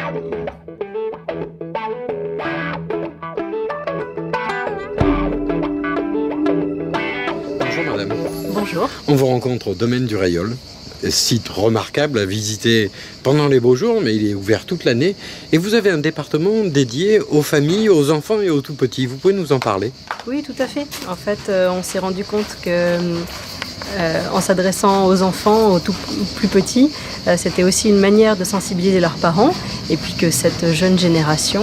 Bonjour madame. Bonjour. On vous rencontre au domaine du Railleul, site remarquable à visiter pendant les beaux jours, mais il est ouvert toute l'année. Et vous avez un département dédié aux familles, aux enfants et aux tout-petits. Vous pouvez nous en parler? Oui, tout à fait. En fait, on s'est rendu compte que en s'adressant aux enfants, aux tout plus petits, c'était aussi une manière de sensibiliser leurs parents et puis que cette jeune génération,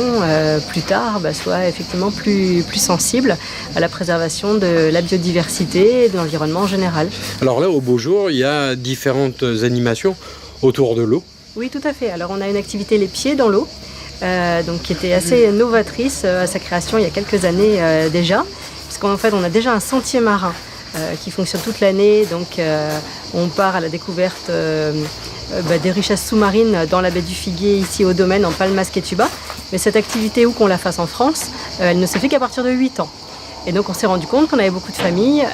plus tard, soit effectivement plus sensible à la préservation de la biodiversité et de l'environnement en général. Alors là, au beau jour, il y a différentes animations autour de l'eau. Oui, tout à fait. Alors on a une activité les pieds dans l'eau, donc qui était assez novatrice à sa création il y a quelques années déjà, puisqu'en fait on a déjà un sentier marin qui fonctionne toute l'année. Donc on part à la découverte des richesses sous-marines dans la baie du Figuier, ici au domaine en Palmasque-et-Tuba. Mais cette activité, où qu'on la fasse en France, elle ne se fait qu'à partir de 8 ans. Et donc on s'est rendu compte qu'on avait beaucoup de familles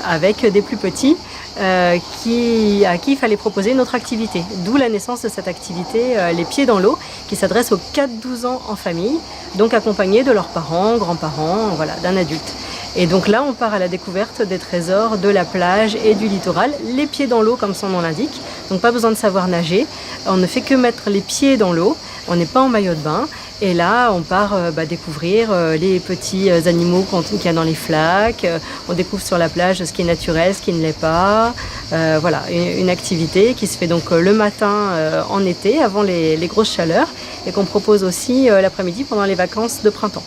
avec des plus petits à qui il fallait proposer une autre activité. D'où la naissance de cette activité, les pieds dans l'eau, qui s'adresse aux 4-12 ans en famille, donc accompagnés de leurs parents, grands-parents, voilà, d'un adulte. Et donc là, on part à la découverte des trésors de la plage et du littoral, les pieds dans l'eau comme son nom l'indique, donc pas besoin de savoir nager, on ne fait que mettre les pieds dans l'eau, on n'est pas en maillot de bain, et là on part découvrir les petits animaux qu'il y a dans les flaques, on découvre sur la plage ce qui est naturel, ce qui ne l'est pas, voilà, une activité qui se fait donc le matin en été, avant les grosses chaleurs, et qu'on propose aussi l'après-midi pendant les vacances de printemps.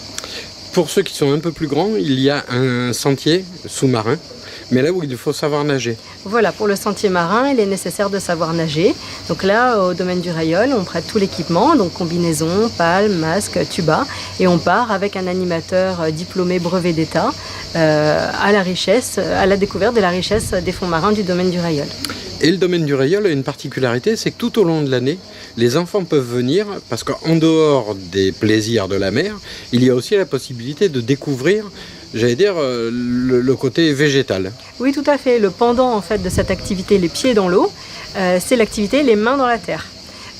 Pour ceux qui sont un peu plus grands, il y a un sentier sous-marin, mais là où il faut savoir nager. Voilà, pour le sentier marin, il est nécessaire de savoir nager. Donc là, au domaine du Railleul, on prête tout l'équipement, donc combinaison, palme, masque, tuba, et on part avec un animateur diplômé brevet d'État à la découverte de la richesse des fonds marins du domaine du Railleul. Et le domaine du Railleul a une particularité, c'est que tout au long de l'année, les enfants peuvent venir, parce qu'en dehors des plaisirs de la mer, il y a aussi la possibilité de découvrir, j'allais dire, le côté végétal. Oui, tout à fait. Le pendant en fait de cette activité, les pieds dans l'eau, c'est l'activité les mains dans la terre.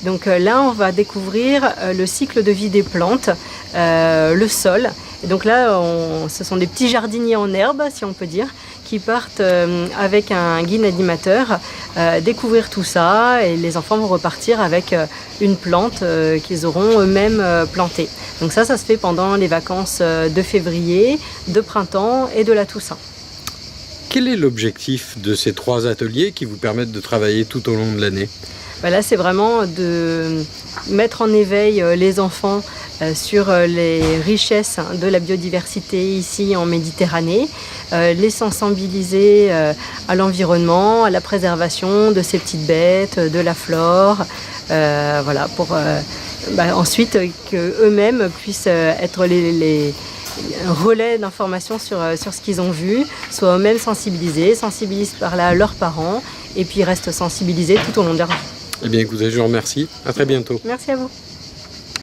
Donc là, on va découvrir le cycle de vie des plantes, le sol. Et donc là, ce sont des petits jardiniers en herbe, si on peut dire, qui partent avec un guide animateur découvrir tout ça, et les enfants vont repartir avec une plante qu'ils auront eux-mêmes plantée. Donc ça se fait pendant les vacances de février, de printemps et de la Toussaint. Quel est l'objectif de ces 3 ateliers qui vous permettent de travailler tout au long de l'année? Là, c'est vraiment de mettre en éveil les enfants sur les richesses de la biodiversité ici en Méditerranée, les sensibiliser à l'environnement, à la préservation de ces petites bêtes, de la flore, voilà, pour ensuite qu'eux-mêmes puissent être les relais d'informations sur ce qu'ils ont vu, soient eux-mêmes sensibilisés par là leurs parents, et puis restent sensibilisés tout au long de leur vie. Eh bien écoutez, je vous remercie. À très bientôt. Merci à vous.